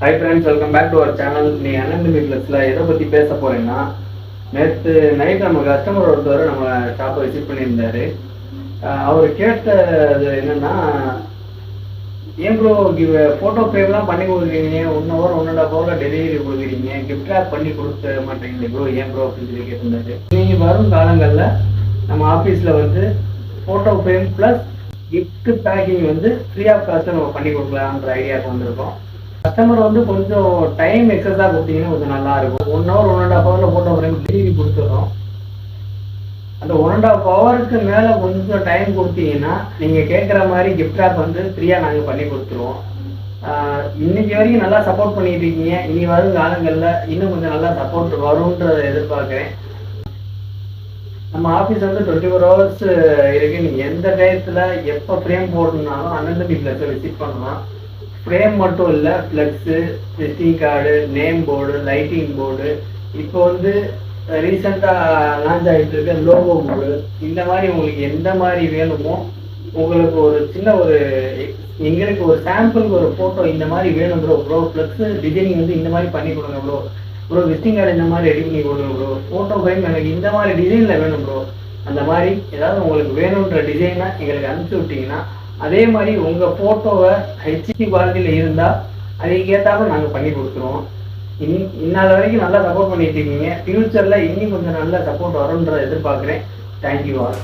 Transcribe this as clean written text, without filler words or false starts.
Hi friends, welcome back to our channel. நீ அனந்தமி ப்ளஸில் எதை பற்றி பேச போகிறேன்னா, நேற்று நைட் நம்ம கஸ்டமர் ஒருத்தர் நம்ம ஷாப்பை விசிட் பண்ணியிருந்தார். அவர் கேட்டது என்னென்னா, ஏன் ப்ரோ ஃபோட்டோ ஃப்ரேம்லாம் பண்ணி கொடுக்குறீங்க, 1 ஹவர் 1.5 ஹவரில் டெலிவரி கொடுக்குறீங்க, கிஃப்ட் ரேப் பண்ணி கொடுக்க மாட்டேங்குது ப்ரோ, ஏன் ப்ரோ அப்படின்னு சொல்லி கேட்டிருந்தாரு. நீங்கள் வரும் காலங்களில் நம்ம ஆஃபீஸில் வந்து photo frame plus gift packing வந்து ஃப்ரீ ஆஃப் காஸ்ட்டு நம்ம பண்ணி கொடுக்கலான்ற ஐடியாவுக்கு வந்திருக்கோம். கஸ்டமர் வந்து கொஞ்சம் டைம் எக்ஸஸாக கொடுத்தீங்கன்னா கொஞ்சம் நல்லா இருக்கும். 1 ஹவர் 1.5 ஹவரில் ஃபோட்டோ ஃப்ரேம் டெலிவரி கொடுத்துட்றோம். அந்த 1.5 ஹவருக்கு மேலே கொஞ்சம் டைம் கொடுத்தீங்கன்னா நீங்கள் கேட்குற மாதிரி கிஃப்ட் ரேப் வந்து ஃப்ரீயாக நாங்கள் பண்ணி கொடுத்துருவோம். இன்னைக்கு வரைக்கும் நல்லா சப்போர்ட் பண்ணிட்டு இருக்கீங்க. இனி வரும் காலங்களில் இன்னும் கொஞ்சம் நல்லா சப்போர்ட் வரும்ன்றதை எதிர்பார்க்குறேன். நம்ம ஆஃபீஸ் வந்து 24 ஹவர்ஸ் இருக்குது. நீங்கள் எந்த டயத்தில் எப்போ ஃப்ரேம் போடணுன்னாலும் அனந்தமி ப்ளஸை விசிட் பண்ணலாம். ஃப்ரேம் மட்டும் இல்லை, flex, visiting card, name board, lighting board, இப்போ வந்து ரீசெண்டாக லான்ச் ஆகிட்டு இருக்க லோகோ போர்டு, இந்த மாதிரி உங்களுக்கு எந்த மாதிரி வேணுமோ, உங்களுக்கு ஒரு சின்ன எங்களுக்கு ஒரு சாம்பிளுக்கு ஒரு ஃபோட்டோ இந்த மாதிரி வேணும் ப்ரோ, ஃப்ளெக்ஸு டிசைனிங் வந்து இந்த மாதிரி பண்ணி கொடுங்க ப்ரோ, விசிட்டிங் கார்டு இந்த மாதிரி ரெடி பண்ணி கொடுங்க ப்ரோ, ஃபோட்டோ ஃப்ரேம் எனக்கு இந்த மாதிரி டிசைனில் வேணும் ப்ரோ, அந்த மாதிரி ஏதாவது உங்களுக்கு வேணுன்ற டிசைனை எங்களுக்கு அனுப்பிச்சி விட்டிங்கன்னா, அதே மாதிரி உங்கள் ஃபோட்டோவை ஹெச்டி குவாலிட்டியில் இருந்தால் அதுக்கேற்றாலும் நாங்கள் பண்ணி கொடுத்துருவோம். இந்நாள் வரைக்கும் நல்லா சப்போர்ட் பண்ணிட்டு இருக்கீங்க. ஃப்யூச்சரில் இன்னும் கொஞ்சம் நல்ல சப்போர்ட் வரும்ன்றதை எதிர்பார்க்குறேன். Thank you all.